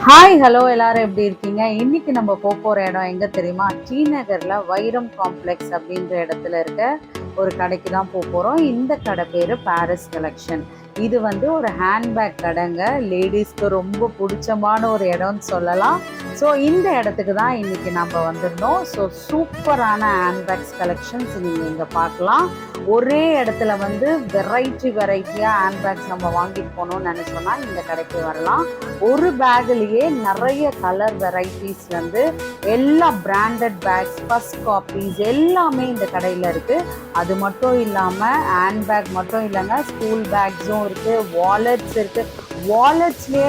Hi hello எல்லாரும் எப்படி இருக்கீங்க? இன்னைக்கு நம்ம போகிற இடம் எங்கே தெரியுமா? டி நகரில் வைரம் காம்ப்ளெக்ஸ் அப்படின்ற இடத்துல இருக்க ஒரு கடைக்கு தான் போகிறோம். இந்த கடை பேர் பாரிஸ் கலெக்ஷன். இது வந்து ஒரு ஹேண்ட்பேக் கடைங்க. லேடிஸ்க்கு ரொம்ப பிடிச்சமான ஒரு இடம்னு சொல்லலாம். ஸோ இந்த இடத்துக்கு தான் இன்றைக்கி நம்ம வந்திருந்தோம். ஸோ சூப்பரான ஹேண்ட்பேக்ஸ் கலெக்ஷன்ஸ் நீங்கள் இங்கே பார்க்கலாம். ஒரே இடத்துல வந்து வெரைட்டியாக ஹேண்ட்பேக்ஸ் நம்ம வாங்கிட்டு போகணும்னு நினச்சோன்னா இந்த கடைக்கு வரலாம். ஒரு பேக்லேயே நிறைய கலர் வெரைட்டிஸ் வந்து எல்லா பிராண்டட் பேக்ஸ், ஃபர்ஸ்ட் காப்பீஸ் எல்லாமே இந்த கடையில் இருக்குது. அது மட்டும் இல்லாமல் ஹேண்ட்பேக் மட்டும் இல்லைங்க, ஸ்கூல் பேக்ஸும் இருக்குது, வாலெட்ஸ் இருக்குது. வாலெட்ஸ்லேயே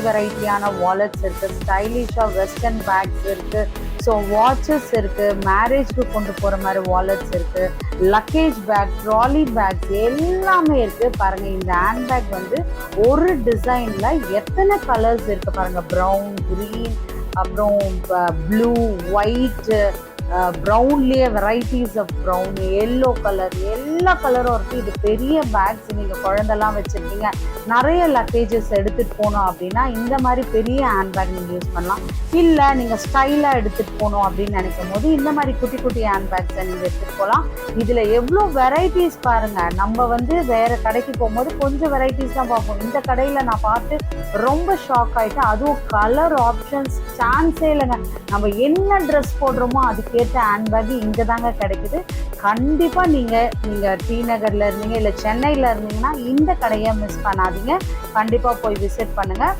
வெரைட்டியான வாலெட்ஸ் இருக்குது, ஸ்டைலிஷாக வெஸ்டர்ன் பேக்ஸ் இருக்குது. ஸோ வாட்சஸ் இருக்குது, மேரேஜ்க்கு கொண்டு போகிற மாதிரி வாலெட்ஸ் இருக்குது, லக்கேஜ் பேக், ட்ராலி பேக்ஸ் எல்லாமே இருக்குது. பாருங்கள், இந்த ஹேண்ட்பேக் வந்து ஒரு டிசைனில் எத்தனை கலர்ஸ் இருக்குது பாருங்கள். ப்ரௌன், க்ரீன், அப்புறம் ப்ளூ, ஒயிட்டு, ப்ரௌன்லேயே varieties of brown, yellow colour, எல்லா கலரும் இருக்குது. இது பெரிய பேக்ஸ், நீங்கள் குழந்தெல்லாம் வச்சுருக்கீங்க, நிறைய லக்கேஜஸ் எடுத்துகிட்டு போகணும் அப்படின்னா இந்த மாதிரி பெரிய ஹேண்ட்பேக் நீங்கள் யூஸ் பண்ணலாம். இல்லை நீங்கள் ஸ்டைலாக எடுத்துகிட்டு போகணும் அப்படின்னு நினைக்கும் போது இந்த மாதிரி குட்டி குட்டி ஹேண்ட்பேக்ஸை நீங்கள் எடுத்துகிட்டு போகலாம். இதில் எவ்வளோ வெரைட்டிஸ் பாருங்கள். நம்ம வந்து வேறு கடைக்கு போகும்போது கொஞ்சம் வெரைட்டிஸ் தான் பார்ப்போம். இந்த கடையில் நான் பார்த்து ரொம்ப ஷாக் ஆகிட்டேன். அதுவும் கலர் ஆப்ஷன்ஸ் சான்ஸே இல்லைங்க. நம்ம என்ன ட்ரெஸ் போடுறோமோ அதுக்கேற்ற ஹேண்ட்பேக் இங்கே தாங்க கிடைக்குது. கண்டிப்பாக நீங்கள் டி நகரில் இருந்தீங்க இல்லை சென்னையில் இருந்தீங்கன்னா இந்த கடையை மிஸ் பண்ணாதீங்க. கண்டிப்பாக போய் விசிட் பண்ணுங்கள்.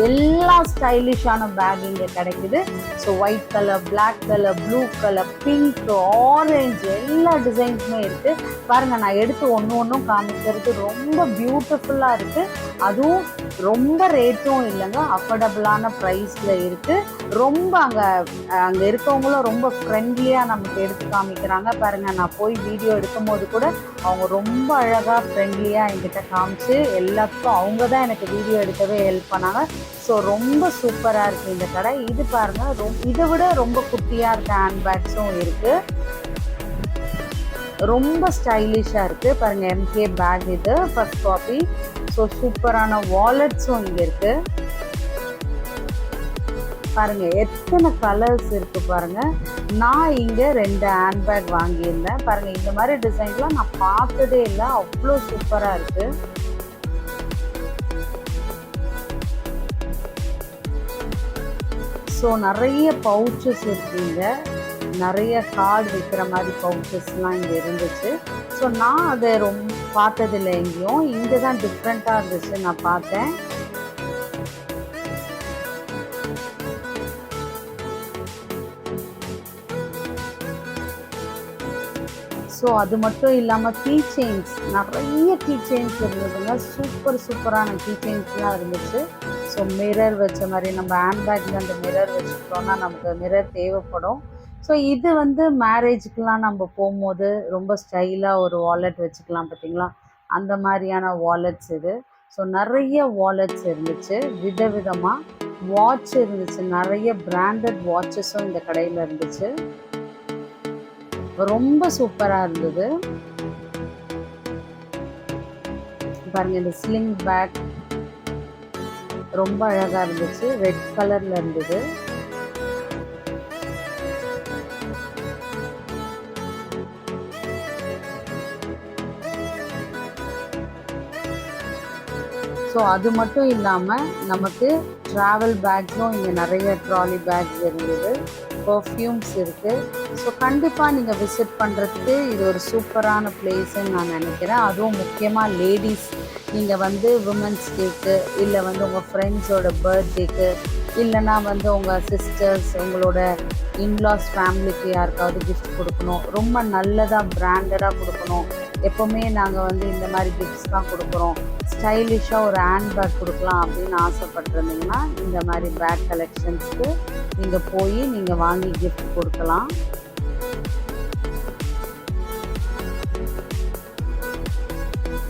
எல்லா ஸ்டைலிஷான பேக் இங்கே கிடைக்குது. So white colour, black colour, blue colour, pink, orange எல்லா டிசைன்ஸுமே இருக்குது. பாருங்கள், நான் எடுத்து ஒன்றும் காமிக்கிறது ரொம்ப பியூட்டிஃபுல்லாக இருக்குது. அதுவும் ரொம்ப ரேட்டும் இல்லைங்க, அஃபோர்டபுளான ப்ரைஸில் இருக்குது. ரொம்ப அங்கே இருக்கவங்களும் ரொம்ப ஃப்ரெண்ட்லியாக நமக்கு எடுத்து காமிக்கிறாங்க. பாருங்கள், நான் போய் வீடியோ எடுக்கும் போது கூட அவங்க ரொம்ப அழகாக ஃப்ரெண்ட்லியாக என்கிட்ட காமிச்சு எல்லாத்துக்கும் அவங்க தான் எனக்கு வீடியோ எடுக்கவே ஹெல்ப் பண்ணாங்க. ஸோ ரொம்ப சூப்பராக இருக்குது இந்த கடை. இது பாருங்கள், இதை விட ரொம்ப குட்டியாக இருக்க ஹேண்ட்பேக்ஸும் இருக்குது, ரொம்ப ஸ்டைலிஷாக இருக்குது. பாருங்கள், எம்கே பேக், இது ஃபர்ஸ்ட் காப்பி. ஸோ சூப்பரான வாலெட்ஸும் இங்கே இருக்குது. பாருங்கள், எத்தனை கலர்ஸ் இருக்குது பாருங்கள். நான் இங்கே 2 ஹேண்ட்பேக் வாங்கியிருந்தேன். பாருங்கள், இந்த மாதிரி டிசைன்லாம் நான் பார்த்ததே இல்லை, அவ்வளோ சூப்பராக இருக்குது. ஸோ நிறைய பவுச்சஸ் இருக்குங்க, நிறைய கார்டு வைக்கிற மாதிரி பவுச்சஸ்லாம் இங்கே இருந்துச்சு. ஸோ நான் அதை ரொம்ப பார்த்ததில்லை எங்கேயும், இங்கே தான் டிஃப்ரெண்ட்டாக இருந்துச்சு நான் பார்த்தேன். ஸோ அது மட்டும் இல்லாமல் கீ செயின்ஸ், நிறைய கீ செயின்ஸ் இருந்ததுங்க. சூப்பரான கீ செயின்ஸ்லாம் இருந்துச்சு. ஸோ மிரர் வச்ச மாதிரி, நம்ம ஹேண்ட்பேக்கில் அந்த மிரர் வச்சுக்கிட்டோன்னா நமக்கு மிரர் தேவைப்படும். ஸோ இது வந்து மேரேஜுக்கெலாம் நம்ம போகும்போது ரொம்ப ஸ்டைலாக ஒரு வாலெட் வச்சுக்கலாம் பார்த்தீங்களா, அந்த மாதிரியான வாலெட்ஸ் இது. ஸோ நிறைய வாலெட்ஸ் இருந்துச்சு, விதவிதமாக வாட்ச் இருந்துச்சு, நிறைய பிராண்டட் வாட்சஸும் இந்த கடையில் இருந்துச்சு. ரொம்ப சூப்பராக இருந்தது. பாருங்கள், இந்த ஸ்லிங் பேக் ரொம்ப அழகாக இருந்துச்சு, ரெட் கலரில் இருந்தது. ஸோ அது மட்டும் இல்லாமல் நமக்கு ட்ராவல் பேக்ஸும் இங்கே நிறைய ட்ராலி பேக்ஸ் இருந்தது, பர்ஃப்யூம்ஸ் இருக்குது. ஸோ கண்டிப்பாக நீங்கள் விசிட் பண்ணுறதுக்கு இது ஒரு சூப்பரான பிளேஸுன்னு நான் நினைக்கிறேன். அதுவும் முக்கியமாக லேடிஸ், நீங்கள் வந்து உமன்ஸ் டேக்கு, இல்லை வந்து உங்கள் ஃப்ரெண்ட்ஸோட பர்த்டேக்கு, இல்லைனா வந்து உங்கள் சிஸ்டர்ஸ், உங்களோட இன்லாஸ் ஃபேமிலிக்கு யாருக்காவது கிஃப்ட் கொடுக்கணும், ரொம்ப நல்லதாக பிராண்டடாக கொடுக்கணும். எப்போவுமே நாங்கள் வந்து இந்த மாதிரி கிஃப்ட்ஸ் தான் கொடுக்குறோம், ஸ்டைலிஷாக ஒரு ஹேண்ட்பேக் கொடுக்கலாம் அப்படின்னு ஆசைப்பட்டிருந்தீங்கன்னா இந்த மாதிரி பேக் கலெக்ஷன்ஸ்க்கு நீங்கள் போய் நீங்கள் வாங்கி கிஃப்ட் கொடுக்கலாம்.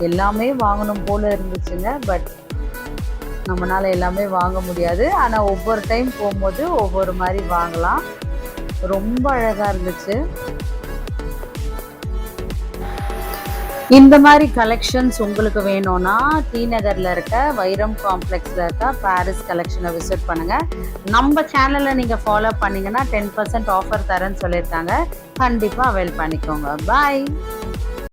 எல்லாமே வாங்கணும் போல் இருந்துச்சுங்க, பட் நம்மளால் எல்லாமே வாங்க முடியாது. ஆனால் ஒவ்வொரு டைம் போகும்போது ஒவ்வொரு மாதிரி வாங்கலாம். ரொம்ப அழகாக இருந்துச்சு. இந்த மாதிரி கலெக்ஷன்ஸ் உங்களுக்கு வேணும்னா டி நகரில் இருக்க வைரம் காம்ப்ளெக்ஸில் இருக்க பாரிஸ் கலெக்ஷனை விசிட் பண்ணுங்கள். நம்ம சேனலை நீங்கள் ஃபாலோ பண்ணிங்கன்னா 10% ஆஃபர் தரேன்னு சொல்லியிருக்காங்க. கண்டிப்பாக அவைல் பண்ணிக்கோங்க. பாய்.